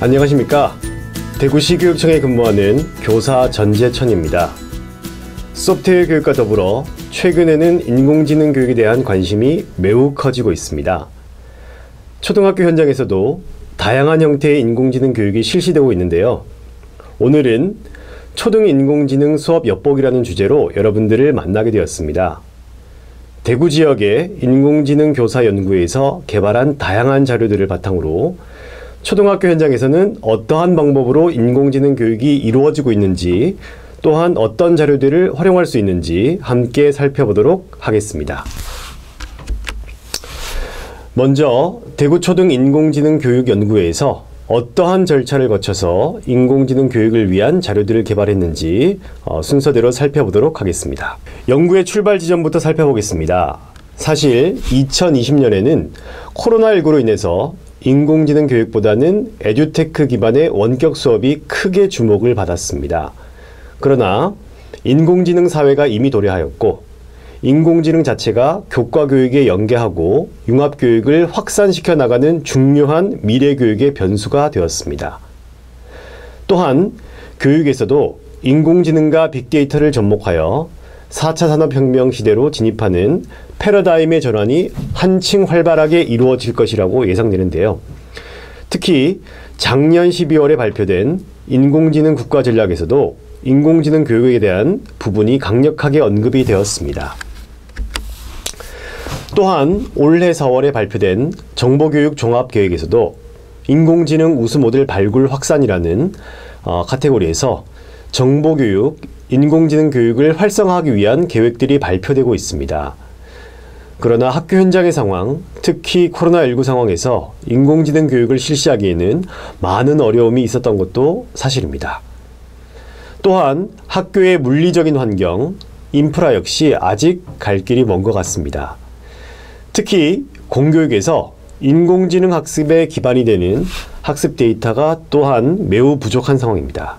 안녕하십니까. 대구시교육청에 근무하는 교사 전재천입니다. 소프트웨어 교육과 더불어 최근에는 인공지능 교육에 대한 관심이 매우 커지고 있습니다. 초등학교 현장에서도 다양한 형태의 인공지능 교육이 실시되고 있는데요. 오늘은 초등인공지능 수업 엿보기라는 주제로 여러분들을 만나게 되었습니다. 대구 지역의 인공지능 교사 연구회에서 개발한 다양한 자료들을 바탕으로 초등학교 현장에서는 어떠한 방법으로 인공지능 교육이 이루어지고 있는지, 또한 어떤 자료들을 활용할 수 있는지 함께 살펴보도록 하겠습니다. 먼저 대구초등인공지능교육연구회에서 어떠한 절차를 거쳐서 인공지능 교육을 위한 자료들을 개발했는지 순서대로 살펴보도록 하겠습니다. 연구의 출발 지점부터 살펴보겠습니다. 사실 2020년에는 코로나19로 인해서 인공지능 교육보다는 에듀테크 기반의 원격 수업이 크게 주목을 받았습니다. 그러나 인공지능 사회가 이미 도래하였고 인공지능 자체가 교과 교육에 연계하고 융합교육을 확산시켜 나가는 중요한 미래교육의 변수가 되었습니다. 또한 교육에서도 인공지능과 빅데이터를 접목하여 4차 산업혁명 시대로 진입하는 패러다임의 전환이 한층 활발하게 이루어질 것이라고 예상되는데요. 특히 작년 12월에 발표된 인공지능 국가전략에서도 인공지능 교육에 대한 부분이 강력하게 언급이 되었습니다. 또한 올해 4월에 발표된 정보교육 종합계획에서도 인공지능 우수 모델 발굴 확산이라는 카테고리에서 정보교육, 인공지능 교육을 활성화하기 위한 계획들이 발표되고 있습니다. 그러나 학교 현장의 상황, 특히 코로나19 상황에서 인공지능 교육을 실시하기에는 많은 어려움이 있었던 것도 사실입니다. 또한 학교의 물리적인 환경, 인프라 역시 아직 갈 길이 먼 것 같습니다. 특히 공교육에서 인공지능 학습에 기반이 되는 학습 데이터가 또한 매우 부족한 상황입니다.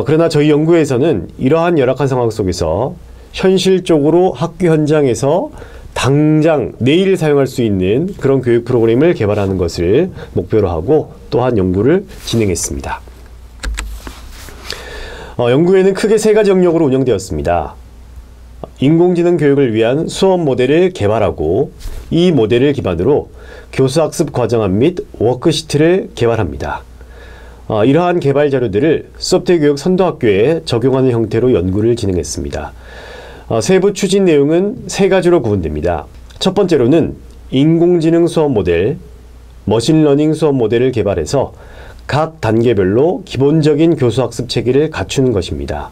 그러나 저희 연구에서는 이러한 열악한 상황 속에서 현실적으로 학교 현장에서 당장 내일 사용할 수 있는 그런 교육 프로그램을 개발하는 것을 목표로 하고 또한 연구를 진행했습니다. 연구회는 크게 세 가지 영역으로 운영되었습니다. 인공지능 교육을 위한 수업 모델을 개발하고 이 모델을 기반으로 교수학습 과정안 및 워크시트를 개발합니다. 이러한 개발 자료들을 소프트웨어 교육 선도학교에 적용하는 형태로 연구를 진행했습니다. 세부 추진 내용은 세 가지로 구분됩니다. 첫 번째로는 인공지능 수업 모델, 머신러닝 수업 모델을 개발해서 각 단계별로 기본적인 교수학습 체계를 갖추는 것입니다.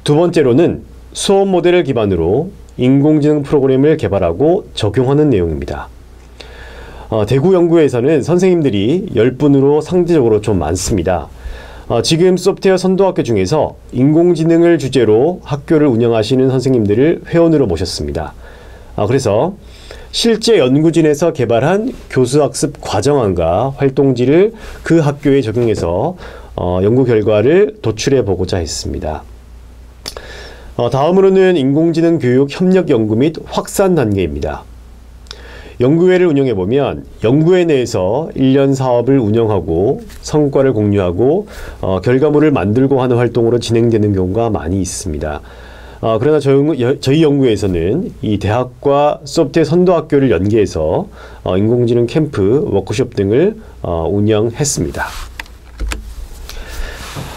두 번째로는 수업 모델을 기반으로 인공지능 프로그램을 개발하고 적용하는 내용입니다. 대구 연구회에서는 선생님들이 10분으로 상대적으로 좀 많습니다. 지금 소프트웨어 선도학교 중에서 인공지능을 주제로 학교를 운영하시는 선생님들을 회원으로 모셨습니다. 그래서 실제 연구진에서 개발한 교수학습 과정안과 활동지를 그 학교에 적용해서 연구 결과를 도출해 보고자 했습니다. 다음으로는 인공지능 교육 협력 연구 및 확산 단계입니다. 연구회를 운영해보면 연구회 내에서 1년 사업을 운영하고 성과를 공유하고 결과물을 만들고 하는 활동으로 진행되는 경우가 많이 있습니다. 그러나 저희 연구회에서는 이 대학과 소프트웨어 선도학교를 연계해서 인공지능 캠프, 워크숍 등을 운영했습니다.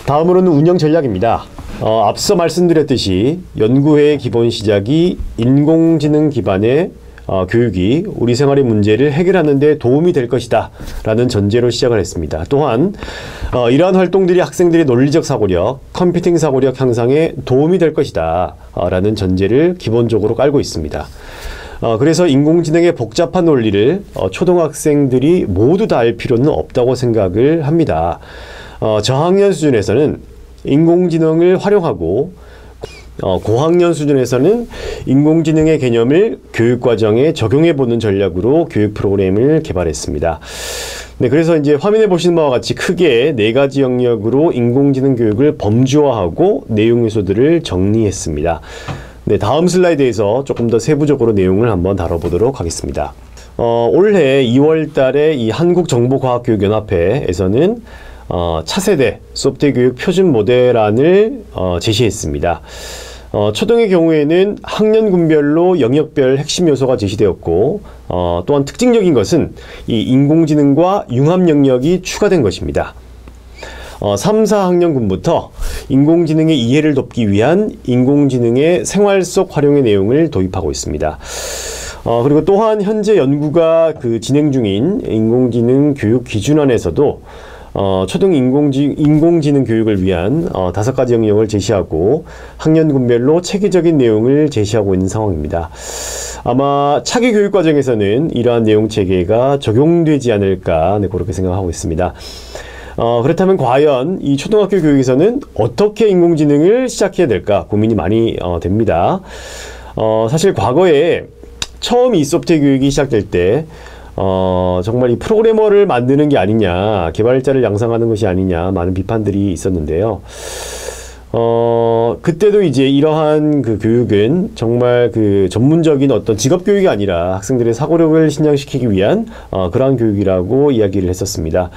다음으로는 운영 전략입니다. 앞서 말씀드렸듯이 연구회의 기본 시작이 인공지능 기반의 교육이 우리 생활의 문제를 해결하는 데 도움이 될 것이다 라는 전제로 시작을 했습니다. 또한 이러한 활동들이 학생들의 논리적 사고력, 컴퓨팅 사고력 향상에 도움이 될 것이다 라는 전제를 기본적으로 깔고 있습니다. 그래서 인공지능의 복잡한 논리를 초등학생들이 모두 다 알 필요는 없다고 생각을 합니다. 저학년 수준에서는 인공지능을 활용하고 고학년 수준에서는 인공지능의 개념을 교육과정에 적용해보는 전략으로 교육 프로그램을 개발했습니다. 네, 그래서 이제 화면에 보시는 바와 같이 크게 4가지 영역으로 인공지능 교육을 범주화하고 내용 요소들을 정리했습니다. 네, 다음 슬라이드에서 조금 더 세부적으로 내용을 한번 다뤄보도록 하겠습니다. 올해 2월 달에 이 한국정보과학교육연합회에서는 차세대 소프트웨어 교육 표준 모델안을 제시했습니다. 초등의 경우에는 학년군별로 영역별 핵심 요소가 제시되었고, 또한 특징적인 것은 이 인공지능과 융합 영역이 추가된 것입니다. 3, 4학년군부터 인공지능의 이해를 돕기 위한 인공지능의 생활 속 활용의 내용을 도입하고 있습니다. 그리고 또한 현재 연구가 진행 중인 인공지능 교육 기준안에서도 초등 인공지능 교육을 위한 5가지 영역을 제시하고 학년군별로 체계적인 내용을 제시하고 있는 상황입니다. 아마 차기 교육 과정에서는 이러한 내용 체계가 적용되지 않을까 그렇게 생각하고 있습니다. 그렇다면 과연 이 초등학교 교육에서는 어떻게 인공지능을 시작해야 될까 고민이 많이 됩니다. 사실 과거에 처음 이 소프트웨어 교육이 시작될 때 정말 이 프로그래머를 만드는 게 아니냐, 개발자를 양성하는 것이 아니냐 많은 비판들이 있었는데요. 그때도 이제 이러한 교육은 정말 전문적인 어떤 직업 교육이 아니라 학생들의 사고력을 신장시키기 위한 그러한 교육이라고 이야기를 했었습니다.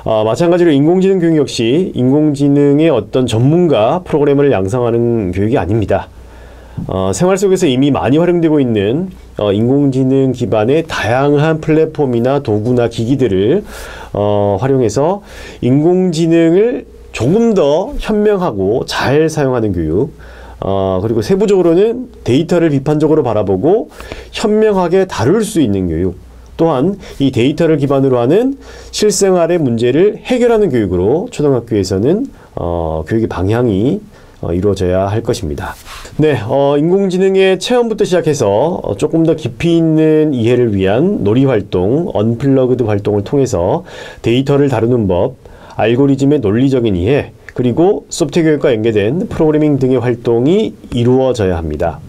마찬가지로 인공지능 교육 역시 인공지능의 어떤 전문가 프로그래머를 양성하는 교육이 아닙니다. 생활 속에서 이미 많이 활용되고 있는 인공지능 기반의 다양한 플랫폼이나 도구나 기기들을 활용해서 인공지능을 조금 더 현명하고 잘 사용하는 교육, 그리고 세부적으로는 데이터를 비판적으로 바라보고 현명하게 다룰 수 있는 교육, 또한 이 데이터를 기반으로 하는 실생활의 문제를 해결하는 교육으로 초등학교에서는 교육의 방향이 이루어져야 할 것입니다. 네, 인공지능의 체험부터 시작해서 조금 더 깊이 있는 이해를 위한 놀이활동, 언플러그드 활동을 통해서 데이터를 다루는 법, 알고리즘의 논리적인 이해, 그리고 소프트웨어 교육과 연계된 프로그래밍 등의 활동이 이루어져야 합니다.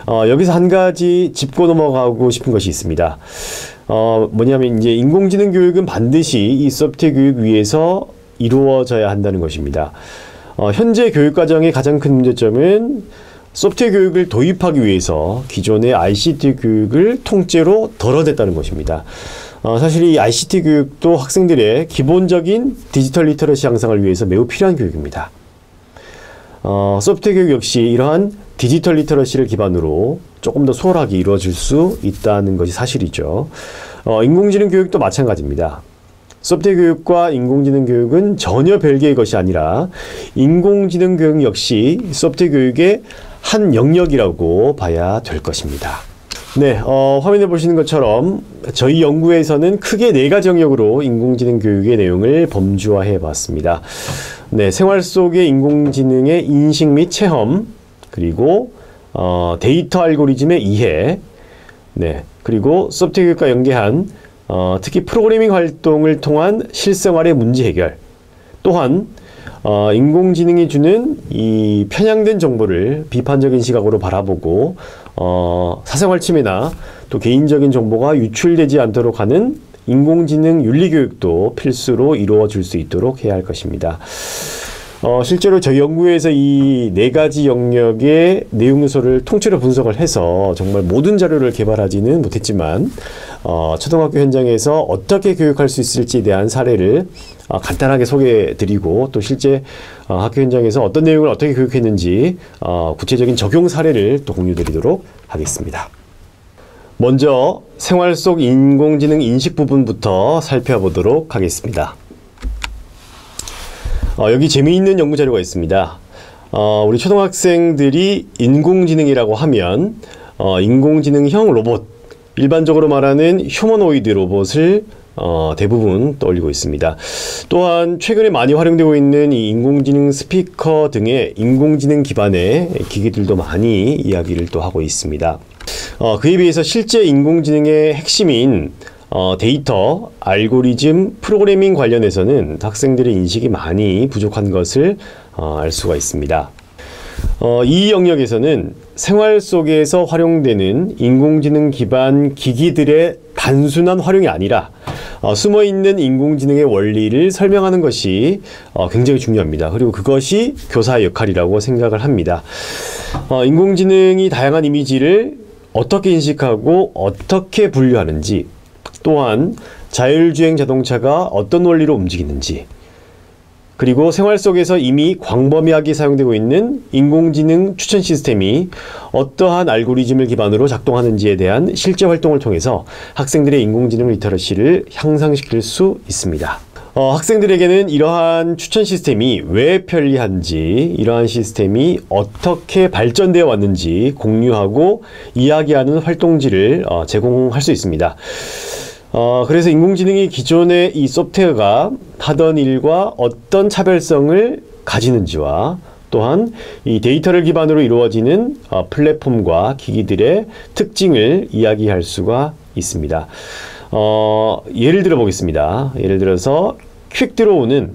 여기서 한 가지 짚고 넘어가고 싶은 것이 있습니다. 뭐냐면 이제 인공지능 교육은 반드시 이 소프트웨어 교육 위에서 이루어져야 한다는 것입니다. 현재 교육과정의 가장 큰 문제점은 소프트웨어 교육을 도입하기 위해서 기존의 ICT 교육을 통째로 덜어냈다는 것입니다. 사실 이 ICT 교육도 학생들의 기본적인 디지털 리터러시 향상을 위해서 매우 필요한 교육입니다. 소프트웨어 교육 역시 이러한 디지털 리터러시를 기반으로 조금 더 수월하게 이루어질 수 있다는 것이 사실이죠. 인공지능 교육도 마찬가지입니다. 소프트웨어 교육과 인공지능 교육은 전혀 별개의 것이 아니라 인공지능 교육 역시 소프트웨어 교육의 한 영역이라고 봐야 될 것입니다. 네, 화면에 보시는 것처럼 저희 연구에서는 크게 4가지 영역으로 인공지능 교육의 내용을 범주화해 봤습니다. 네, 생활 속의 인공지능의 인식 및 체험, 그리고 데이터 알고리즘의 이해, 네, 그리고 소프트웨어 교육과 연계한 특히 프로그래밍 활동을 통한 실생활의 문제 해결, 또한 인공지능이 주는 이 편향된 정보를 비판적인 시각으로 바라보고 사생활 침해나 또 개인적인 정보가 유출되지 않도록 하는 인공지능 윤리교육도 필수로 이루어질 수 있도록 해야 할 것입니다. 실제로 저희 연구에서 이 4가지 영역의 내용 요소를 통째로 분석을 해서 정말 모든 자료를 개발하지는 못했지만 초등학교 현장에서 어떻게 교육할 수 있을지에 대한 사례를 간단하게 소개해드리고, 또 실제 학교 현장에서 어떤 내용을 어떻게 교육했는지 구체적인 적용 사례를 또 공유드리도록 하겠습니다. 먼저 생활 속 인공지능 인식 부분부터 살펴보도록 하겠습니다. 여기 재미있는 연구 자료가 있습니다. 우리 초등학생들이 인공지능이라고 하면 인공지능형 로봇, 일반적으로 말하는 휴머노이드 로봇을 대부분 떠올리고 있습니다. 또한 최근에 많이 활용되고 있는 이 인공지능 스피커 등의 인공지능 기반의 기기들도 많이 이야기를 또 하고 있습니다. 그에 비해서 실제 인공지능의 핵심인 데이터, 알고리즘, 프로그래밍 관련해서는 학생들의 인식이 많이 부족한 것을 알 수가 있습니다. 이 영역에서는 생활 속에서 활용되는 인공지능 기반 기기들의 단순한 활용이 아니라 숨어있는 인공지능의 원리를 설명하는 것이 굉장히 중요합니다. 그리고 그것이 교사의 역할이라고 생각을 합니다. 인공지능이 다양한 이미지를 어떻게 인식하고 어떻게 분류하는지, 또한 자율주행 자동차가 어떤 원리로 움직이는지, 그리고 생활 속에서 이미 광범위하게 사용되고 있는 인공지능 추천 시스템이 어떠한 알고리즘을 기반으로 작동하는지에 대한 실제 활동을 통해서 학생들의 인공지능 리터러시를 향상시킬 수 있습니다. 학생들에게는 이러한 추천 시스템이 왜 편리한지, 이러한 시스템이 어떻게 발전되어 왔는지 공유하고 이야기하는 활동지를 제공할 수 있습니다. 그래서 인공지능이 기존의 이 소프트웨어가 하던 일과 어떤 차별성을 가지는지와, 또한 이 데이터를 기반으로 이루어지는 플랫폼과 기기들의 특징을 이야기할 수가 있습니다. 예를 들어 보겠습니다. 예를 들어서 퀵드로우는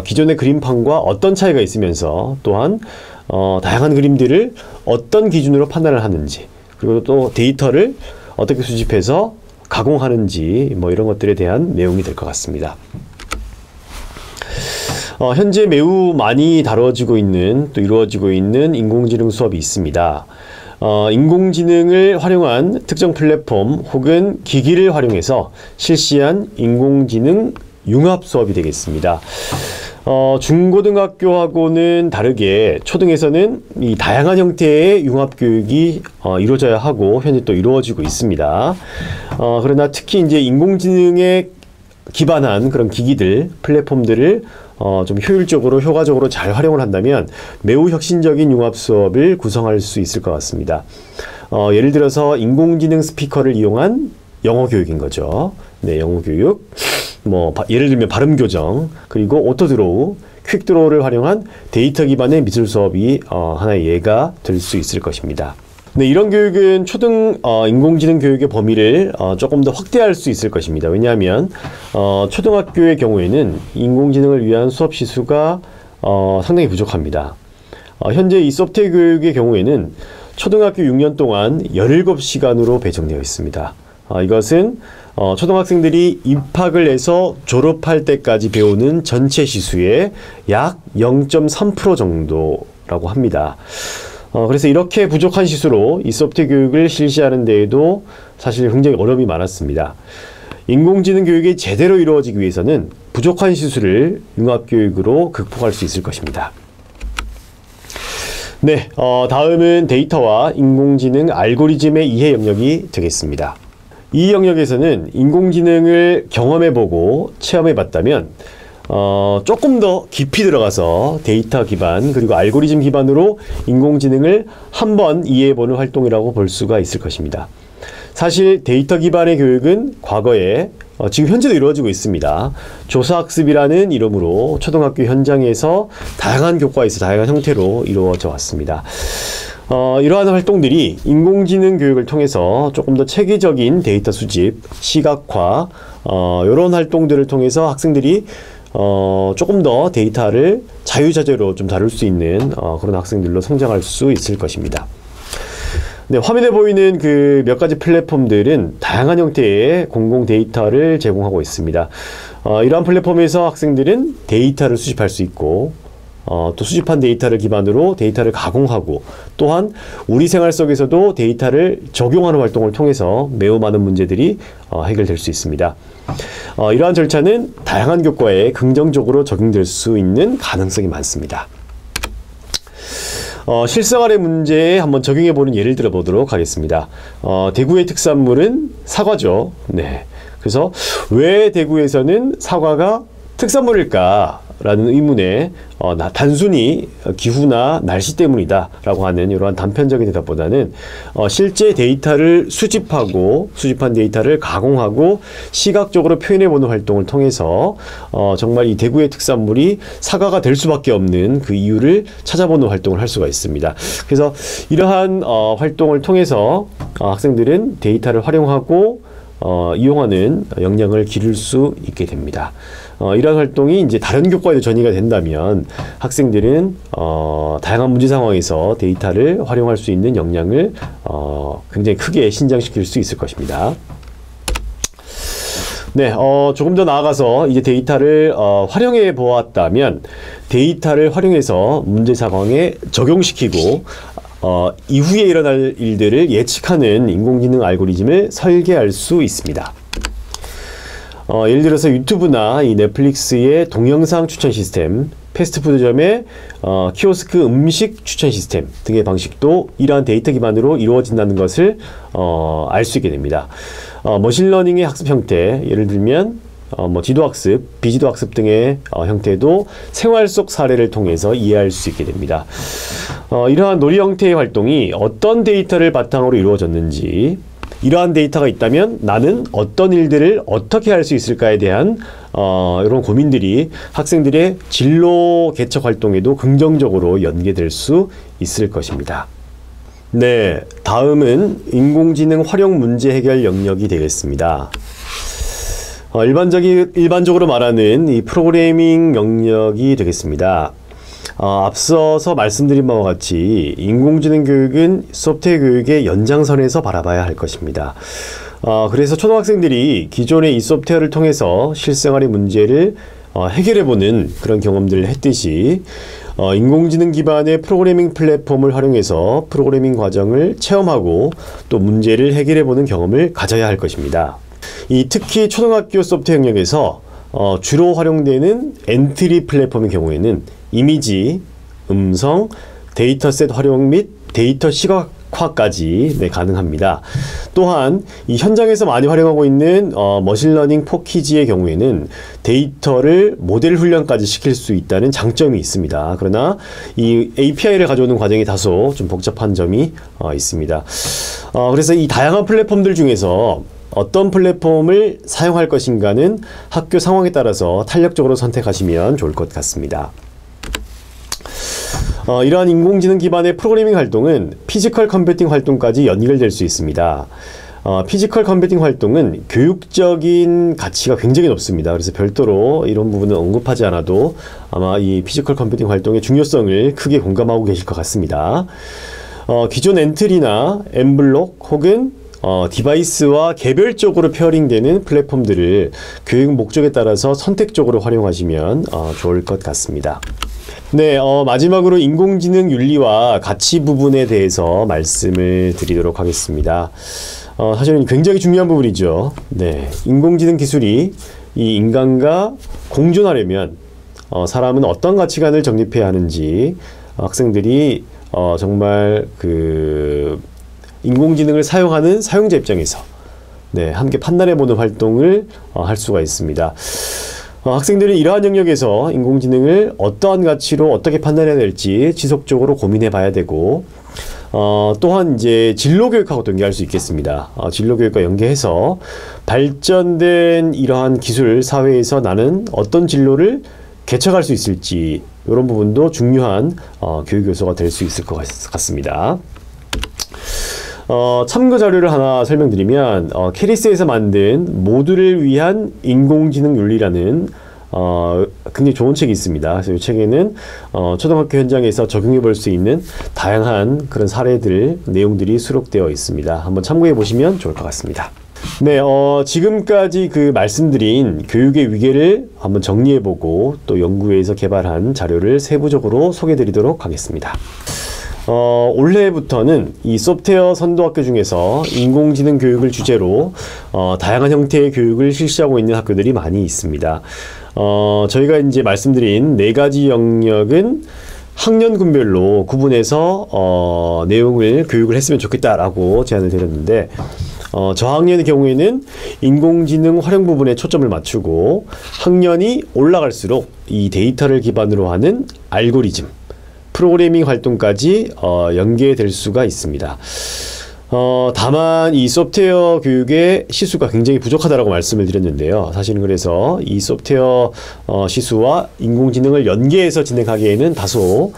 기존의 그림판과 어떤 차이가 있으면서, 또한 다양한 그림들을 어떤 기준으로 판단을 하는지, 그리고 또 데이터를 어떻게 수집해서 가공하는지, 뭐 이런 것들에 대한 내용이 될 것 같습니다. 현재 매우 많이 다뤄지고 있는, 또 이루어지고 있는 인공지능 수업이 있습니다. 인공지능을 활용한 특정 플랫폼 혹은 기기를 활용해서 실시한 인공지능 융합 수업이 되겠습니다. 중고등학교하고는 다르게 초등에서는 이 다양한 형태의 융합 교육이 이루어져야 하고 현재 또 이루어지고 있습니다. 그러나 특히 이제 인공지능에 기반한 그런 기기들, 플랫폼들을 좀 효율적으로, 효과적으로 잘 활용을 한다면 매우 혁신적인 융합 수업을 구성할 수 있을 것 같습니다. 예를 들어서 인공지능 스피커를 이용한 영어 교육인 거죠. 네, 영어 교육. 뭐 예를 들면 발음 교정, 그리고 오토드로우, 퀵드로우를 활용한 데이터 기반의 미술 수업이 하나의 예가 될 수 있을 것입니다. 네, 이런 교육은 초등 인공지능 교육의 범위를 조금 더 확대할 수 있을 것입니다. 왜냐하면 초등학교의 경우에는 인공지능을 위한 수업 시수가 상당히 부족합니다. 현재 이 소프트웨어 교육의 경우에는 초등학교 6년 동안 17시간으로 배정되어 있습니다. 이것은 초등학생들이 입학을 해서 졸업할 때까지 배우는 전체 시수의 약 0.3% 정도라고 합니다. 그래서 이렇게 부족한 시수로 이 소프트웨어 교육을 실시하는 데에도 사실 굉장히 어려움이 많았습니다. 인공지능 교육이 제대로 이루어지기 위해서는 부족한 시수를 융합교육으로 극복할 수 있을 것입니다. 네, 다음은 데이터와 인공지능 알고리즘의 이해 영역이 되겠습니다. 이 영역에서는 인공지능을 경험해보고 체험해봤다면 조금 더 깊이 들어가서 데이터 기반, 그리고 알고리즘 기반으로 인공지능을 한번 이해해보는 활동이라고 볼 수가 있을 것입니다. 사실 데이터 기반의 교육은 과거에 지금 현재도 이루어지고 있습니다. 조사학습이라는 이름으로 초등학교 현장에서 다양한 교과에서 다양한 형태로 이루어져 왔습니다. 이러한 활동들이 인공지능 교육을 통해서 조금 더 체계적인 데이터 수집, 시각화, 이런 활동들을 통해서 학생들이 조금 더 데이터를 자유자재로 좀 다룰 수 있는 그런 학생들로 성장할 수 있을 것입니다. 네, 화면에 보이는 그 몇 가지 플랫폼들은 다양한 형태의 공공 데이터를 제공하고 있습니다. 이러한 플랫폼에서 학생들은 데이터를 수집할 수 있고, 또 수집한 데이터를 기반으로 데이터를 가공하고, 또한 우리 생활 속에서도 데이터를 적용하는 활동을 통해서 매우 많은 문제들이 해결될 수 있습니다. 이러한 절차는 다양한 교과에 긍정적으로 적용될 수 있는 가능성이 많습니다. 실생활의 문제에 한번 적용해보는 예를 들어보도록 하겠습니다. 대구의 특산물은 사과죠. 네. 그래서 왜 대구에서는 사과가 특산물일까? 라는 의문에 단순히 기후나 날씨 때문이다 라고 하는 이러한 단편적인 대답보다는 실제 데이터를 수집하고, 수집한 데이터를 가공하고 시각적으로 표현해보는 활동을 통해서 정말 이 대구의 특산물이 사과가 될 수밖에 없는 그 이유를 찾아보는 활동을 할 수가 있습니다. 그래서 이러한 활동을 통해서 학생들은 데이터를 활용하고 이용하는 역량을 기를 수 있게 됩니다. 이러한 활동이 이제 다른 교과에도 전이가 된다면 학생들은 다양한 문제 상황에서 데이터를 활용할 수 있는 역량을 굉장히 크게 신장시킬 수 있을 것입니다. 네, 조금 더 나아가서 이제 데이터를 활용해 보았다면 데이터를 활용해서 문제 상황에 적용시키고 이후에 일어날 일들을 예측하는 인공지능 알고리즘을 설계할 수 있습니다. 예를 들어서 유튜브나 이 넷플릭스의 동영상 추천 시스템, 패스트푸드점의 키오스크 음식 추천 시스템 등의 방식도 이러한 데이터 기반으로 이루어진다는 것을 알 수 있게 됩니다. 머신러닝의 학습 형태, 예를 들면 지도학습, 비지도학습 등의 형태도 생활 속 사례를 통해서 이해할 수 있게 됩니다. 이러한 놀이 형태의 활동이 어떤 데이터를 바탕으로 이루어졌는지, 이러한 데이터가 있다면 나는 어떤 일들을 어떻게 할 수 있을까에 대한 이런 고민들이 학생들의 진로 개척 활동에도 긍정적으로 연계될 수 있을 것입니다. 네, 다음은 인공지능 활용 문제 해결 영역이 되겠습니다. 일반적으로 말하는 이 프로그래밍 영역이 되겠습니다. 앞서서 말씀드린 바와 같이 인공지능 교육은 소프트웨어 교육의 연장선에서 바라봐야 할 것입니다. 그래서 초등학생들이 기존의 이 소프트웨어를 통해서 실생활의 문제를 해결해보는 그런 경험들을 했듯이 인공지능 기반의 프로그래밍 플랫폼을 활용해서 프로그래밍 과정을 체험하고 또 문제를 해결해보는 경험을 가져야 할 것입니다. 특히 초등학교 소프트웨어 영역에서 주로 활용되는 엔트리 플랫폼의 경우에는 이미지, 음성, 데이터셋 활용 및 데이터 시각화까지 가능합니다. 또한 이 현장에서 많이 활용하고 있는 머신러닝 포키지의 경우에는 데이터를 모델 훈련까지 시킬 수 있다는 장점이 있습니다. 그러나 이 API를 가져오는 과정이 다소 좀 복잡한 점이 있습니다. 그래서 이 다양한 플랫폼들 중에서 어떤 플랫폼을 사용할 것인가는 학교 상황에 따라서 탄력적으로 선택하시면 좋을 것 같습니다. 이러한 인공지능 기반의 프로그래밍 활동은 피지컬 컴퓨팅 활동까지 연결될 수 있습니다. 피지컬 컴퓨팅 활동은 교육적인 가치가 굉장히 높습니다. 그래서 별도로 이런 부분은 언급하지 않아도 아마 이 피지컬 컴퓨팅 활동의 중요성을 크게 공감하고 계실 것 같습니다. 기존 엔트리나 엠블록 혹은 디바이스와 개별적으로 페어링되는 플랫폼들을 교육 목적에 따라서 선택적으로 활용하시면 좋을 것 같습니다. 네, 마지막으로 인공지능 윤리와 가치 부분에 대해서 말씀을 드리도록 하겠습니다. 사실은 굉장히 중요한 부분이죠. 네, 인공지능 기술이 이 인간과 공존하려면 사람은 어떤 가치관을 정립해야 하는지 학생들이 정말 인공지능을 사용하는 사용자 입장에서 함께 판단해보는 활동을 할 수가 있습니다. 학생들이 이러한 영역에서 인공지능을 어떠한 가치로 어떻게 판단해야 될지 지속적으로 고민해 봐야 되고, 또한 이제 진로교육하고도 연계할 수 있겠습니다. 진로교육과 연계해서 발전된 이러한 기술 사회에서 나는 어떤 진로를 개척할 수 있을지, 이런 부분도 중요한 교육 요소가 될 수 있을 것 같습니다. 참고 자료를 하나 설명드리면 캐리스에서 만든 모두를 위한 인공지능 윤리라는 굉장히 좋은 책이 있습니다. 그래서 이 책에는 초등학교 현장에서 적용해 볼 수 있는 다양한 그런 사례들, 내용들이 수록되어 있습니다. 한번 참고해 보시면 좋을 것 같습니다. 네, 지금까지 말씀드린 교육의 위계를 한번 정리해 보고 또 연구회에서 개발한 자료를 세부적으로 소개해 드리도록 하겠습니다. 올해부터는 이 소프트웨어 선도학교 중에서 인공지능 교육을 주제로 다양한 형태의 교육을 실시하고 있는 학교들이 많이 있습니다. 저희가 이제 말씀드린 4가지 영역은 학년군별로 구분해서 내용을 교육을 했으면 좋겠다라고 제안을 드렸는데, 저학년의 경우에는 인공지능 활용 부분에 초점을 맞추고, 학년이 올라갈수록 이 데이터를 기반으로 하는 알고리즘, 프로그래밍 활동까지 연계될 수가 있습니다. 다만 이 소프트웨어 교육의 시수가 굉장히 부족하다라고 말씀을 드렸는데요. 사실은 그래서 이 소프트웨어 시수와 인공지능을 연계해서 진행하기에는 다소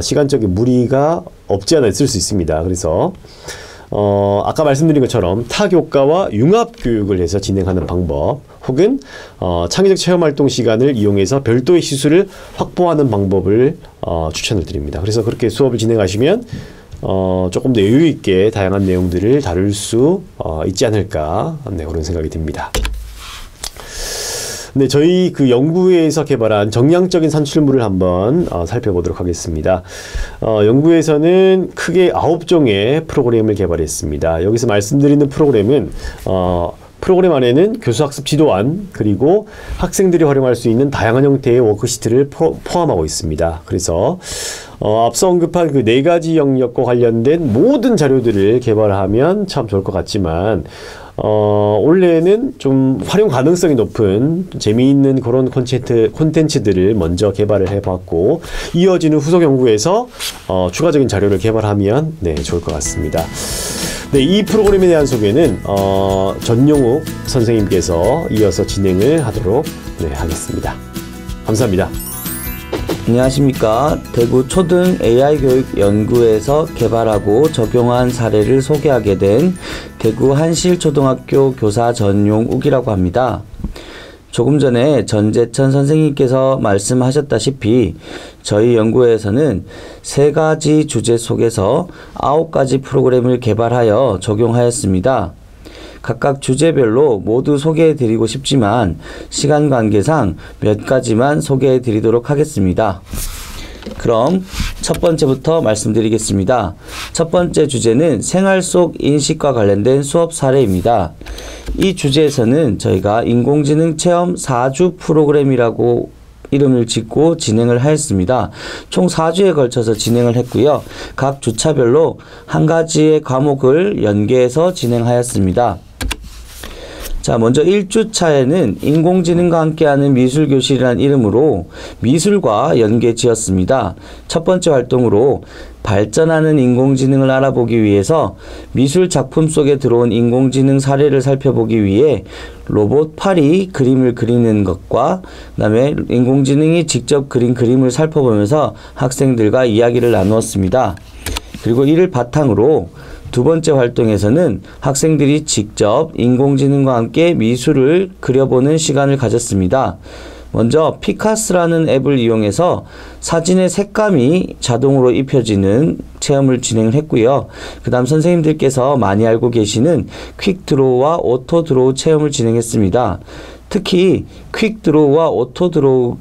시간적인 무리가 없지 않아 있을 수 있습니다. 그래서 아까 말씀드린 것처럼 타교과와 융합교육을 해서 진행하는 방법, 혹은 창의적 체험활동 시간을 이용해서 별도의 시수를 확보하는 방법을 추천을 드립니다. 그래서 그렇게 수업을 진행하시면 조금 더 여유 있게 다양한 내용들을 다룰 수 있지 않을까, 그런 생각이 듭니다. 네, 저희 그 연구회에서 개발한 정량적인 산출물을 한번 살펴보도록 하겠습니다. 연구에서는 크게 9종의 프로그램을 개발했습니다. 여기서 말씀드리는 프로그램은 프로그램 안에는 교수학습 지도안 그리고 학생들이 활용할 수 있는 다양한 형태의 워크시트를 포함하고 있습니다. 그래서 앞서 언급한 그 4가지 영역과 관련된 모든 자료들을 개발하면 참 좋을 것 같지만 원래는 좀 활용 가능성이 높은 재미있는 그런 콘텐츠들을 먼저 개발을 해봤고 이어지는 후속 연구에서 추가적인 자료를 개발하면 네, 좋을 것 같습니다. 네, 이 프로그램에 대한 소개는 전용욱 선생님께서 이어서 진행을 하도록 하겠습니다. 감사합니다. 안녕하십니까. 대구 초등 AI교육연구에서 개발하고 적용한 사례를 소개하게 된 대구 한실초등학교 교사 전용욱이라고 합니다. 조금 전에 전재천 선생님께서 말씀하셨다시피 저희 연구에서는 3가지 주제 속에서 9가지 프로그램을 개발하여 적용하였습니다. 각각 주제별로 모두 소개해 드리고 싶지만 시간 관계상 몇 가지만 소개해 드리도록 하겠습니다. 그럼 첫 번째부터 말씀드리겠습니다. 첫 번째 주제는 생활 속 인식과 관련된 수업 사례입니다. 이 주제에서는 저희가 인공지능 체험 4주 프로그램이라고 이름을 짓고 진행을 하였습니다. 총 4주에 걸쳐서 진행을 했고요. 각 주차별로 한 가지의 과목을 연계해서 진행하였습니다. 자, 먼저 1주차에는 인공지능과 함께하는 미술교실이라는 이름으로 미술과 연계 지었습니다. 첫 번째 활동으로 발전하는 인공지능을 알아보기 위해서 미술 작품 속에 들어온 인공지능 사례를 살펴보기 위해 로봇 팔이 그림을 그리는 것과 그다음에 인공지능이 직접 그린 그림을 살펴보면서 학생들과 이야기를 나누었습니다. 그리고 이를 바탕으로 두 번째 활동에서는 학생들이 직접 인공지능과 함께 미술을 그려보는 시간을 가졌습니다. 먼저 피카스라는 앱을 이용해서 사진의 색감이 자동으로 입혀지는 체험을 진행을 했고요. 그 다음 선생님들께서 많이 알고 계시는 퀵드로우와 오토드로우 체험을 진행했습니다. 특히 퀵드로우와 오토드로우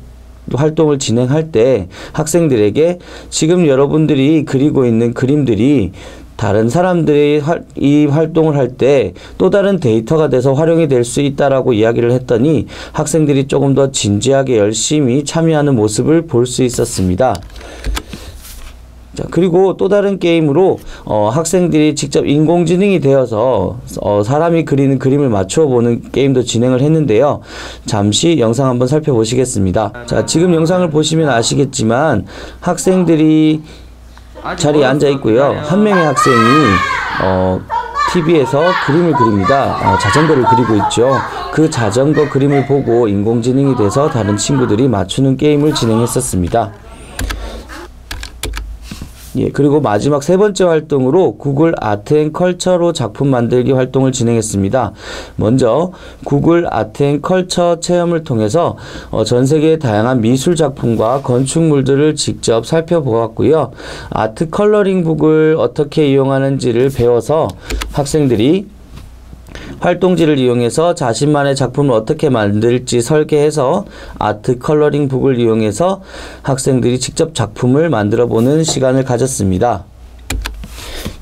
활동을 진행할 때 학생들에게 지금 여러분들이 그리고 있는 그림들이 다른 사람들이 이 활동을 할 때 또 다른 데이터가 돼서 활용이 될 수 있다라고 이야기를 했더니 학생들이 조금 더 진지하게 열심히 참여하는 모습을 볼 수 있었습니다. 자, 그리고 또 다른 게임으로 학생들이 직접 인공지능이 되어서 사람이 그리는 그림을 맞춰 보는 게임도 진행을 했는데요. 잠시 영상 한번 살펴보시겠습니다. 자, 지금 영상을 보시면 아시겠지만 학생들이 자리에 앉아 있고요. 한 명의 학생이 TV에서 그림을 그립니다. 자전거를 그리고 있죠. 그 자전거 그림을 보고 인공지능이 돼서 다른 친구들이 맞추는 게임을 진행했었습니다. 예, 그리고 마지막 세 번째 활동으로 구글 아트 앤 컬처로 작품 만들기 활동을 진행했습니다. 먼저 구글 아트 앤 컬처 체험을 통해서 전 세계의 다양한 미술 작품과 건축물들을 직접 살펴보았고요. 아트 컬러링 북을 어떻게 이용하는지를 배워서 학생들이 활동지를 이용해서 자신만의 작품을 어떻게 만들지 설계해서 아트 컬러링 북을 이용해서 학생들이 직접 작품을 만들어 보는 시간을 가졌습니다.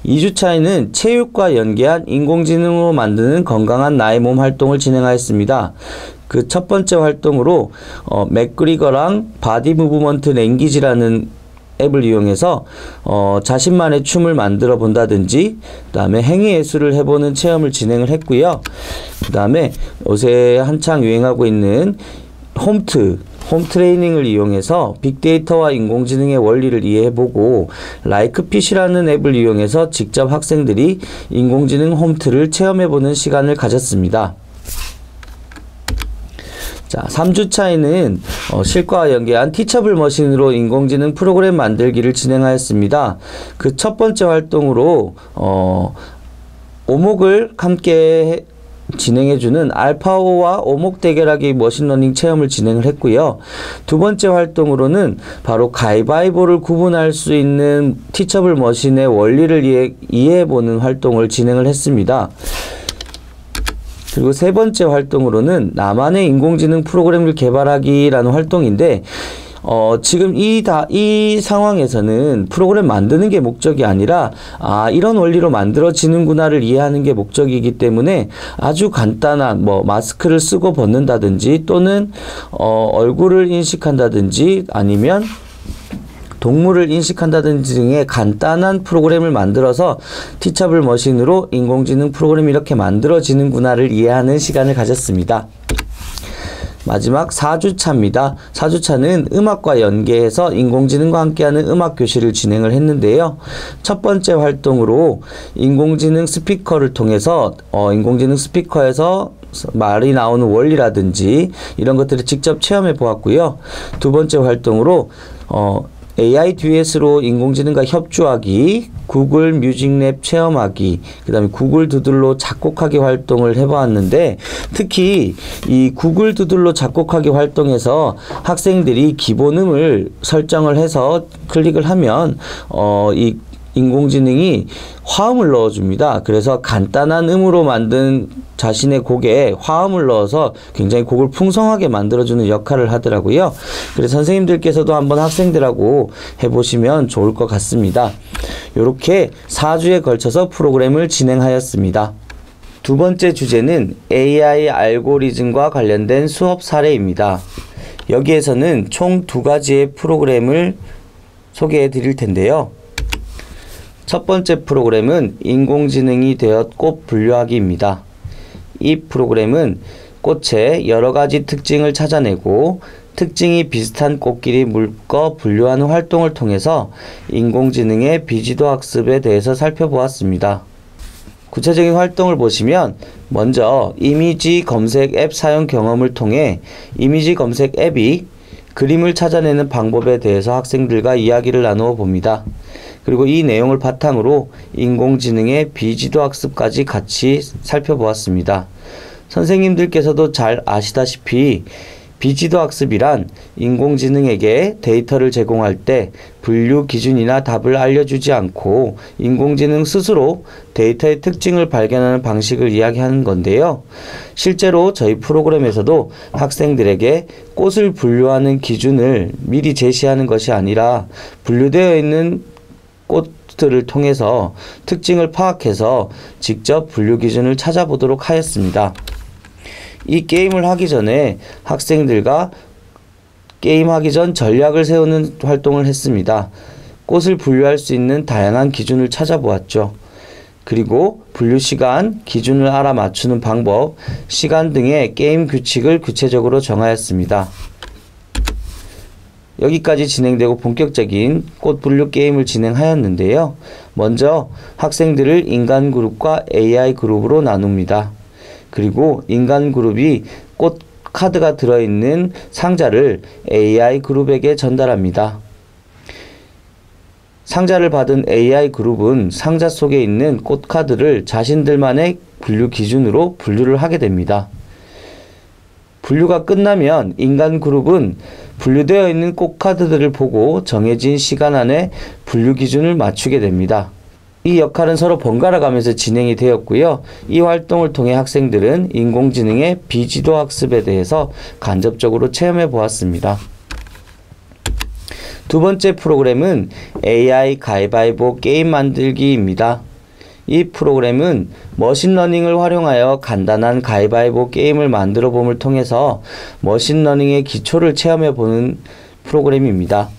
2주차에는 체육과 연계한 인공지능으로 만드는 건강한 나의 몸 활동을 진행하였습니다. 그 첫 번째 활동으로 맥그리거랑 바디 무브먼트 랭귀지라는 앱을 이용해서 자신만의 춤을 만들어 본다든지 그 다음에 행위예술을 해보는 체험을 진행을 했고요. 그 다음에 요새 한창 유행하고 있는 홈 트레이닝을 이용해서 빅데이터와 인공지능의 원리를 이해해보고 라이크핏이라는 앱을 이용해서 직접 학생들이 인공지능 홈트를 체험해보는 시간을 가졌습니다. 자, 3주차에는 실과와 연계한 티처블 머신으로 인공지능 프로그램 만들기를 진행하였습니다. 그 첫 번째 활동으로 오목을 함께 진행해주는 알파오와 오목 대결하기 머신러닝 체험을 진행을 했고요. 두 번째 활동으로는 바로 가위바위보를 구분할 수 있는 티처블 머신의 원리를 이해해보는 활동을 진행을 했습니다. 그리고 세 번째 활동으로는 나만의 인공지능 프로그램을 개발하기라는 활동인데 지금 이 상황에서는 프로그램 만드는 게 목적이 아니라 이런 원리로 만들어지는구나를 이해하는 게 목적이기 때문에 아주 간단한 마스크를 쓰고 벗는다든지 또는 얼굴을 인식한다든지 아니면 동물을 인식한다든지 등의 간단한 프로그램을 만들어서 티처블 머신으로 인공지능 프로그램이 이렇게 만들어지는구나를 이해하는 시간을 가졌습니다. 마지막 4주차입니다. 4주차는 음악과 연계해서 인공지능과 함께하는 음악 교실을 진행을 했는데요. 첫 번째 활동으로 인공지능 스피커를 통해서 인공지능 스피커에서 말이 나오는 원리라든지 이런 것들을 직접 체험해 보았고요. 두 번째 활동으로 AI 듀엣으로 인공지능과 협조하기, 구글 뮤직랩 체험하기, 그 다음에 구글 두들로 작곡하기 활동을 해보았는데 특히 이 구글 두들로 작곡하기 활동에서 학생들이 기본음을 설정을 해서 클릭을 하면 이 인공지능이 화음을 넣어줍니다. 그래서 간단한 음으로 만든 자신의 곡에 화음을 넣어서 굉장히 곡을 풍성하게 만들어주는 역할을 하더라고요. 그래서 선생님들께서도 한번 학생들하고 해보시면 좋을 것 같습니다. 이렇게 4주에 걸쳐서 프로그램을 진행하였습니다. 두 번째 주제는 AI 알고리즘과 관련된 수업 사례입니다. 여기에서는 총 2가지의 프로그램을 소개해 드릴 텐데요. 첫 번째 프로그램은 인공지능이 되어 꽃 분류하기입니다. 이 프로그램은 꽃의 여러 가지 특징을 찾아내고 특징이 비슷한 꽃끼리 묶어 분류하는 활동을 통해서 인공지능의 비지도 학습에 대해서 살펴보았습니다. 구체적인 활동을 보시면 먼저 이미지 검색 앱 사용 경험을 통해 이미지 검색 앱이 그림을 찾아내는 방법에 대해서 학생들과 이야기를 나누어 봅니다. 그리고 이 내용을 바탕으로 인공지능의 비지도 학습까지 같이 살펴보았습니다. 선생님들께서도 잘 아시다시피 비지도 학습이란 인공지능에게 데이터를 제공할 때 분류 기준이나 답을 알려주지 않고 인공지능 스스로 데이터의 특징을 발견하는 방식을 이야기하는 건데요. 실제로 저희 프로그램에서도 학생들에게 꽃을 분류하는 기준을 미리 제시하는 것이 아니라 분류되어 있는 꽃들을 통해서 특징을 파악해서 직접 분류 기준을 찾아보도록 하였습니다. 이 게임을 하기 전에 학생들과 게임하기 전 전략을 세우는 활동을 했습니다. 꽃을 분류할 수 있는 다양한 기준을 찾아보았죠. 그리고 분류 시간, 기준을 알아맞추는 방법, 시간 등의 게임 규칙을 구체적으로 정하였습니다. 여기까지 진행되고 본격적인 꽃 분류 게임을 진행하였는데요. 먼저 학생들을 인간 그룹과 AI 그룹으로 나눕니다. 그리고 인간 그룹이 꽃 카드가 들어있는 상자를 AI 그룹에게 전달합니다. 상자를 받은 AI 그룹은 상자 속에 있는 꽃 카드를 자신들만의 분류 기준으로 분류를 하게 됩니다. 분류가 끝나면 인간 그룹은 분류되어 있는 꽃 카드들을 보고 정해진 시간 안에 분류 기준을 맞추게 됩니다. 이 역할은 서로 번갈아 가면서 진행이 되었고요. 이 활동을 통해 학생들은 인공지능의 비지도 학습에 대해서 간접적으로 체험해 보았습니다. 두 번째 프로그램은 AI 가위바위보 게임 만들기입니다. 이 프로그램은 머신러닝을 활용하여 간단한 가위바위보 게임을 만들어 봄을 통해서 머신러닝의 기초를 체험해 보는 프로그램입니다.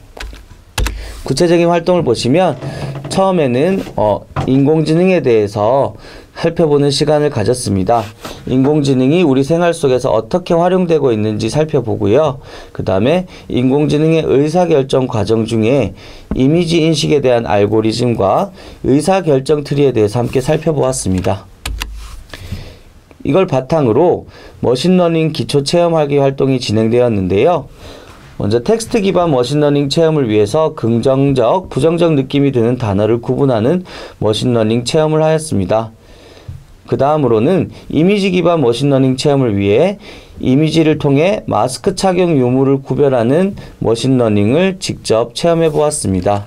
구체적인 활동을 보시면 처음에는 인공지능에 대해서 살펴보는 시간을 가졌습니다. 인공지능이 우리 생활 속에서 어떻게 활용되고 있는지 살펴보고요. 그 다음에 인공지능의 의사결정 과정 중에 이미지 인식에 대한 알고리즘과 의사결정 트리에 대해서 함께 살펴보았습니다. 이걸 바탕으로 머신러닝 기초 체험하기 활동이 진행되었는데요. 먼저 텍스트 기반 머신러닝 체험을 위해서 긍정적, 부정적 느낌이 드는 단어를 구분하는 머신러닝 체험을 하였습니다. 그 다음으로는 이미지 기반 머신러닝 체험을 위해 이미지를 통해 마스크 착용 유무를 구별하는 머신러닝을 직접 체험해 보았습니다.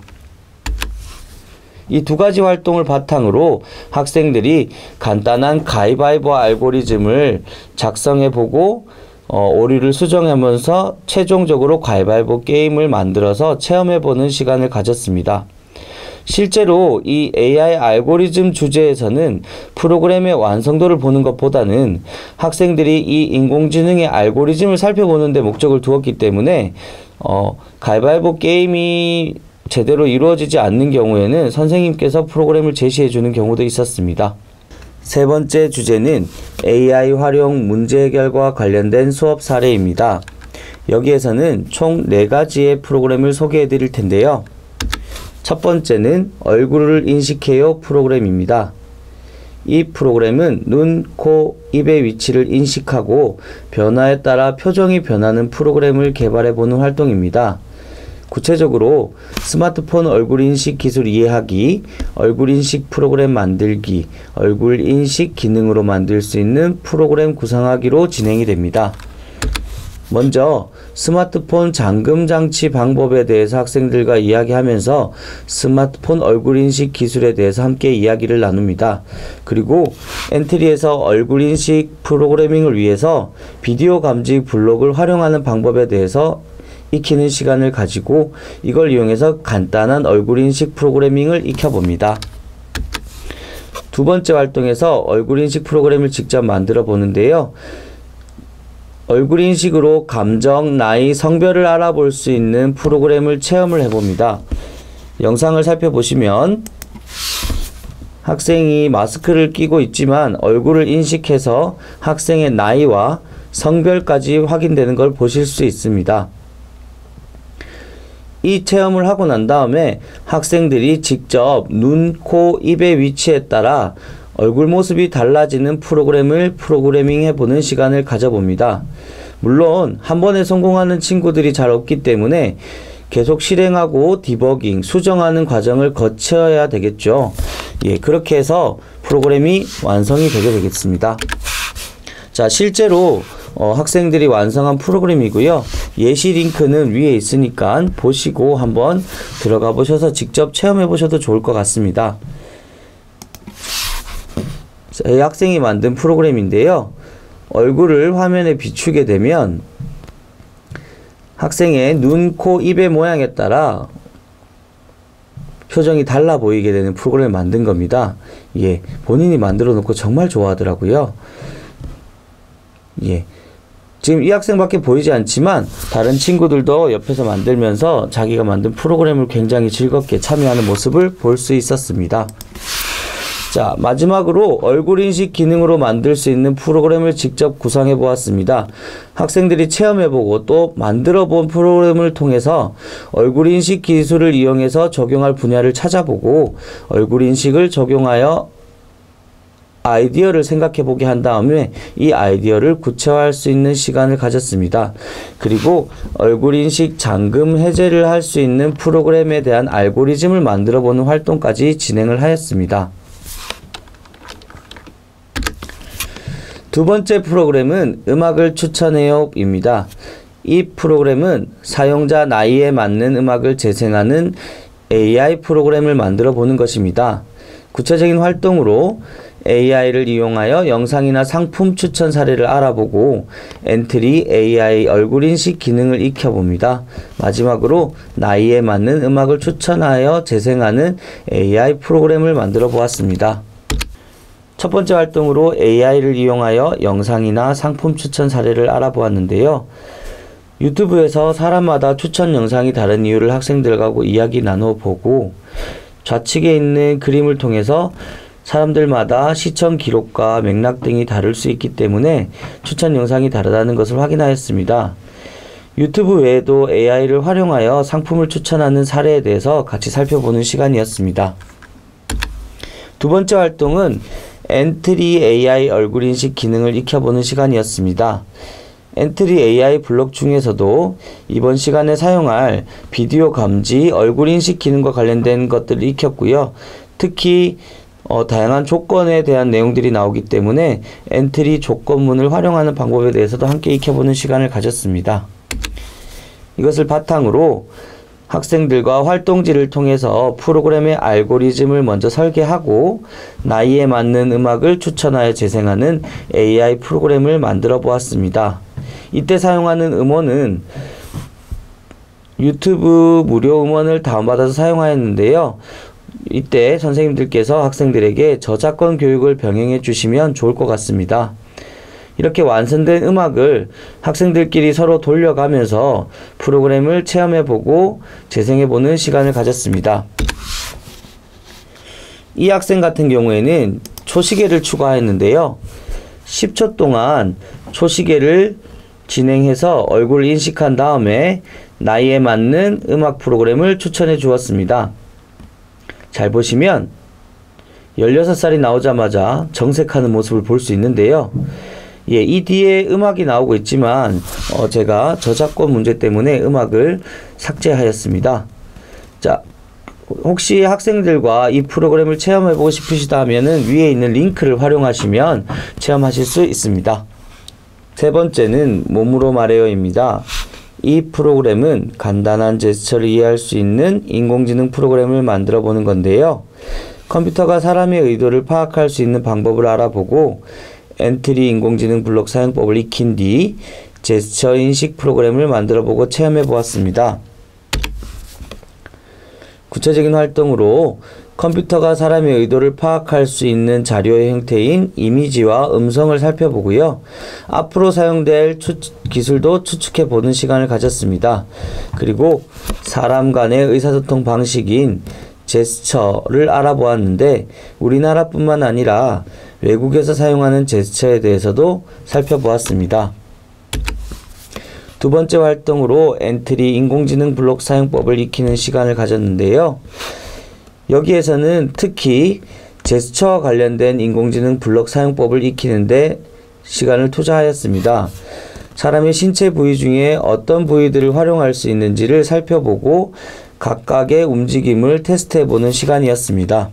이 두 가지 활동을 바탕으로 학생들이 간단한 가위바위보 알고리즘을 작성해보고 오류를 수정하면서 최종적으로 가위바위보 게임을 만들어서 체험해보는 시간을 가졌습니다. 실제로 이 AI 알고리즘 주제에서는 프로그램의 완성도를 보는 것보다는 학생들이 이 인공지능의 알고리즘을 살펴보는 데 목적을 두었기 때문에 가위바위보 게임이 제대로 이루어지지 않는 경우에는 선생님께서 프로그램을 제시해 주는 경우도 있었습니다. 세 번째 주제는 AI 활용 문제 해결과 관련된 수업 사례입니다. 여기에서는 총 4가지의 프로그램을 소개해 드릴 텐데요. 첫 번째는 얼굴을 인식해요 프로그램입니다. 이 프로그램은 눈, 코, 입의 위치를 인식하고 변화에 따라 표정이 변하는 프로그램을 개발해보는 활동입니다. 구체적으로 스마트폰 얼굴인식 기술 이해하기, 얼굴인식 프로그램 만들기, 얼굴인식 기능으로 만들 수 있는 프로그램 구상하기로 진행이 됩니다. 먼저 스마트폰 잠금 장치 방법에 대해서 학생들과 이야기하면서 스마트폰 얼굴인식 기술에 대해서 함께 이야기를 나눕니다. 그리고 엔트리에서 얼굴인식 프로그래밍을 위해서 비디오 감지 블록을 활용하는 방법에 대해서 익히는 시간을 가지고 이걸 이용해서 간단한 얼굴인식 프로그래밍을 익혀봅니다. 두 번째 활동에서 얼굴인식 프로그램을 직접 만들어 보는데요. 얼굴인식으로 감정, 나이, 성별을 알아볼 수 있는 프로그램을 체험을 해봅니다. 영상을 살펴보시면 학생이 마스크를 끼고 있지만 얼굴을 인식해서 학생의 나이와 성별까지 확인되는 걸 보실 수 있습니다. 이 체험을 하고 난 다음에 학생들이 직접 눈, 코, 입의 위치에 따라 얼굴 모습이 달라지는 프로그램을 프로그래밍 해보는 시간을 가져봅니다. 물론 한 번에 성공하는 친구들이 잘 없기 때문에 계속 실행하고 디버깅, 수정하는 과정을 거쳐야 되겠죠. 그렇게 해서 프로그램이 완성이 되게 되겠습니다. 자, 실제로 학생들이 완성한 프로그램이고요. 예시 링크는 위에 있으니까 보시고 한번 들어가 보셔서 직접 체험해 보셔도 좋을 것 같습니다. 이 학생이 만든 프로그램인데요. 얼굴을 화면에 비추게 되면 학생의 눈, 코, 입의 모양에 따라 표정이 달라 보이게 되는 프로그램을 만든 겁니다. 본인이 만들어 놓고 정말 좋아하더라고요. 지금 이 학생밖에 보이지 않지만 다른 친구들도 옆에서 만들면서 자기가 만든 프로그램을 굉장히 즐겁게 참여하는 모습을 볼 수 있었습니다. 자, 마지막으로 얼굴인식 기능으로 만들 수 있는 프로그램을 직접 구상해 보았습니다. 학생들이 체험해보고 또 만들어 본 프로그램을 통해서 얼굴인식 기술을 이용해서 적용할 분야를 찾아보고 얼굴인식을 적용하여 아이디어를 생각해 보게 한 다음에 이 아이디어를 구체화할 수 있는 시간을 가졌습니다. 그리고 얼굴인식 잠금 해제를 할 수 있는 프로그램에 대한 알고리즘을 만들어 보는 활동까지 진행을 하였습니다. 두 번째 프로그램은 음악을 추천해요 입니다. 이 프로그램은 사용자 나이에 맞는 음악을 재생하는 AI 프로그램을 만들어 보는 것입니다. 구체적인 활동으로 AI를 이용하여 영상이나 상품 추천 사례를 알아보고 엔트리 AI 얼굴인식 기능을 익혀봅니다. 마지막으로 나이에 맞는 음악을 추천하여 재생하는 AI 프로그램을 만들어 보았습니다. 첫 번째 활동으로 AI를 이용하여 영상이나 상품 추천 사례를 알아보았는데요. 유튜브에서 사람마다 추천 영상이 다른 이유를 학생들과 이야기 나눠보고 좌측에 있는 그림을 통해서 사람들마다 시청 기록과 맥락 등이 다를 수 있기 때문에 추천 영상이 다르다는 것을 확인하였습니다. 유튜브 외에도 AI를 활용하여 상품을 추천하는 사례에 대해서 같이 살펴보는 시간이었습니다. 두 번째 활동은 엔트리 AI 얼굴인식 기능을 익혀보는 시간이었습니다. 엔트리 AI 블록 중에서도 이번 시간에 사용할 비디오 감지, 얼굴인식 기능과 관련된 것들을 익혔고요. 특히 다양한 조건에 대한 내용들이 나오기 때문에 엔트리 조건문을 활용하는 방법에 대해서도 함께 익혀보는 시간을 가졌습니다. 이것을 바탕으로 학생들과 활동지를 통해서 프로그램의 알고리즘을 먼저 설계하고 나이에 맞는 음악을 추천하여 재생하는 AI 프로그램을 만들어 보았습니다. 이때 사용하는 음원은 유튜브 무료 음원을 다운받아서 사용하였는데요. 이때 선생님들께서 학생들에게 저작권 교육을 병행해 주시면 좋을 것 같습니다. 이렇게 완성된 음악을 학생들끼리 서로 돌려가면서 프로그램을 체험해보고 재생해보는 시간을 가졌습니다. 이 학생 같은 경우에는 초시계를 추가했는데요. 10초 동안 초시계를 진행해서 얼굴을 인식한 다음에 나이에 맞는 음악 프로그램을 추천해 주었습니다. 잘 보시면 16살이 나오자마자 정색하는 모습을 볼 수 있는데요. 예, 이 뒤에 음악이 나오고 있지만 제가 저작권 문제 때문에 음악을 삭제하였습니다. 자, 혹시 학생들과 이 프로그램을 체험해보고 싶으시다 하면은 위에 있는 링크를 활용하시면 체험하실 수 있습니다. 세 번째는 몸으로 말해요입니다. 이 프로그램은 간단한 제스처를 이해할 수 있는 인공지능 프로그램을 만들어 보는 건데요. 컴퓨터가 사람의 의도를 파악할 수 있는 방법을 알아보고 엔트리 인공지능 블록 사용법을 익힌 뒤 제스처 인식 프로그램을 만들어 보고 체험해 보았습니다. 구체적인 활동으로 컴퓨터가 사람의 의도를 파악할 수 있는 자료의 형태인 이미지와 음성을 살펴보고요. 앞으로 사용될 기술도 추측해 보는 시간을 가졌습니다. 그리고 사람 간의 의사소통 방식인 제스처를 알아보았는데 우리나라뿐만 아니라 외국에서 사용하는 제스처에 대해서도 살펴보았습니다. 두 번째 활동으로 엔트리 인공지능 블록 사용법을 익히는 시간을 가졌는데요. 여기에서는 특히 제스처와 관련된 인공지능 블록 사용법을 익히는데 시간을 투자하였습니다. 사람의 신체 부위 중에 어떤 부위들을 활용할 수 있는지를 살펴보고 각각의 움직임을 테스트해보는 시간이었습니다.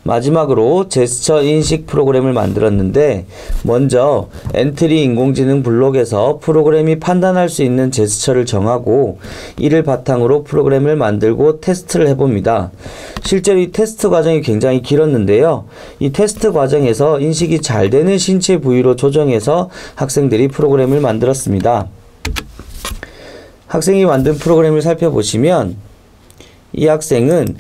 마지막으로 제스처 인식 프로그램을 만들었는데 먼저 엔트리 인공지능 블록에서 프로그램이 판단할 수 있는 제스처를 정하고 이를 바탕으로 프로그램을 만들고 테스트를 해봅니다. 실제로 이 테스트 과정이 굉장히 길었는데요. 이 테스트 과정에서 인식이 잘 되는 신체 부위로 조정해서 학생들이 프로그램을 만들었습니다. 학생이 만든 프로그램을 살펴보시면 이 학생은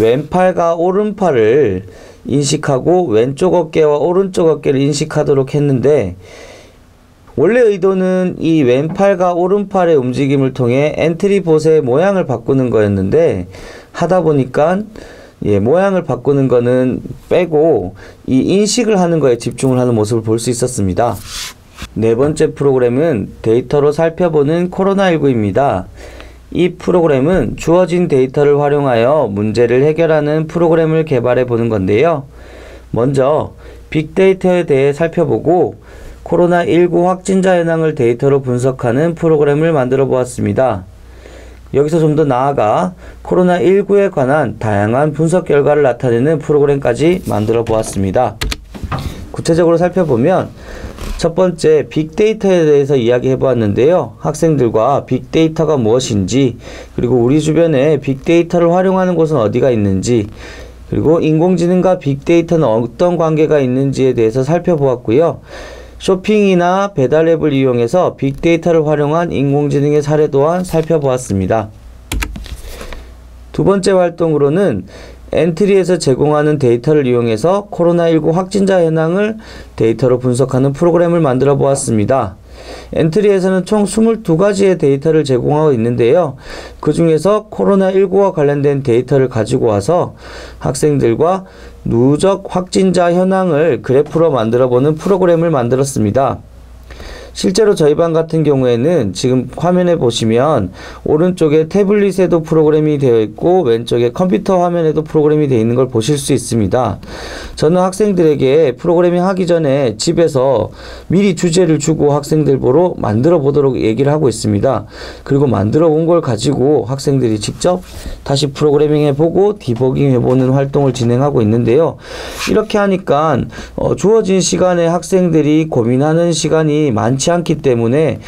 왼팔과 오른팔을 인식하고 왼쪽 어깨와 오른쪽 어깨를 인식하도록 했는데 원래 의도는 이 왼팔과 오른팔의 움직임을 통해 엔트리 봇의 모양을 바꾸는 거였는데 하다 보니까 모양을 바꾸는 거는 빼고 이 인식을 하는 거에 집중을 하는 모습을 볼 수 있었습니다. 네 번째 프로그램은 데이터로 살펴보는 코로나19입니다. 이 프로그램은 주어진 데이터를 활용하여 문제를 해결하는 프로그램을 개발해 보는 건데요. 먼저 빅데이터에 대해 살펴보고 코로나19 확진자 현황을 데이터로 분석하는 프로그램을 만들어 보았습니다. 여기서 좀 더 나아가 코로나19에 관한 다양한 분석 결과를 나타내는 프로그램까지 만들어 보았습니다. 구체적으로 살펴보면 첫 번째 빅데이터에 대해서 이야기해 보았는데요. 학생들과 빅데이터가 무엇인지, 그리고 우리 주변에 빅데이터를 활용하는 곳은 어디가 있는지, 그리고 인공지능과 빅데이터는 어떤 관계가 있는지에 대해서 살펴보았고요. 쇼핑이나 배달 앱을 이용해서 빅데이터를 활용한 인공지능의 사례 또한 살펴보았습니다. 두 번째 활동으로는 엔트리에서 제공하는 데이터를 이용해서 코로나19 확진자 현황을 데이터로 분석하는 프로그램을 만들어 보았습니다. 엔트리에서는 총 22가지의 데이터를 제공하고 있는데요. 그 중에서 코로나19와 관련된 데이터를 가지고 와서 학생들과 누적 확진자 현황을 그래프로 만들어 보는 프로그램을 만들었습니다. 실제로 저희 반 같은 경우에는 지금 화면에 보시면 오른쪽에 태블릿에도 프로그램이 되어 있고 왼쪽에 컴퓨터 화면에도 프로그램이 되어 있는 걸 보실 수 있습니다. 저는 학생들에게 프로그래밍 하기 전에 집에서 미리 주제를 주고 학생들 보러 만들어 보도록 얘기를 하고 있습니다. 그리고 만들어 온 걸 가지고 학생들이 직접 다시 프로그래밍 해보고 디버깅 해보는 활동을 진행하고 있는데요. 이렇게 하니까 주어진 시간에 학생들이 고민하는 시간이 많지 많지 않기 때문에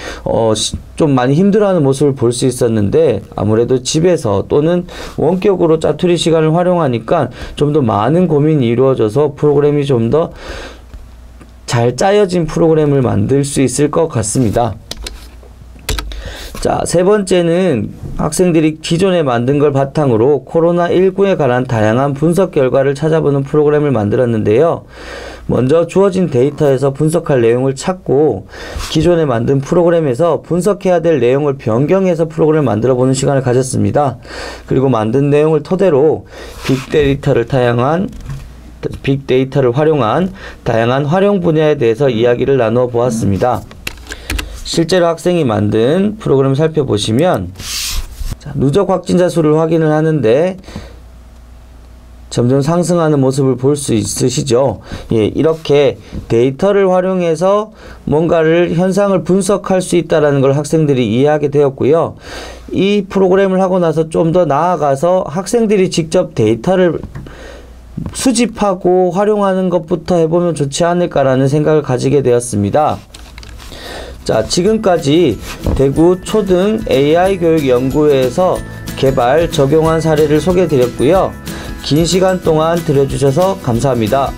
좀 많이 힘들어하는 모습을 볼 수 있었는데, 아무래도 집에서 또는 원격으로 짜투리 시간을 활용하니까 좀 더 많은 고민이 이루어져서 프로그램이 좀 더 잘 짜여진 프로그램을 만들 수 있을 것 같습니다. 자, 세 번째는 학생들이 기존에 만든 걸 바탕으로 코로나19에 관한 다양한 분석 결과를 찾아보는 프로그램을 만들었는데요. 먼저 주어진 데이터에서 분석할 내용을 찾고 기존에 만든 프로그램에서 분석해야 될 내용을 변경해서 프로그램을 만들어보는 시간을 가졌습니다. 그리고 만든 내용을 토대로 빅데이터를 활용한 다양한 활용 분야에 대해서 이야기를 나누어 보았습니다. 실제로 학생이 만든 프로그램을 살펴보시면 누적 확진자 수를 확인을 하는데 점점 상승하는 모습을 볼 수 있으시죠. 예, 이렇게 데이터를 활용해서 뭔가를 현상을 분석할 수 있다는 걸 학생들이 이해하게 되었고요. 이 프로그램을 하고 나서 좀 더 나아가서 학생들이 직접 데이터를 수집하고 활용하는 것부터 해보면 좋지 않을까라는 생각을 가지게 되었습니다. 자, 지금까지 대구 초등 AI 교육 연구회에서 개발, 적용한 사례를 소개해 드렸고요. 긴 시간 동안 들어주셔서 감사합니다.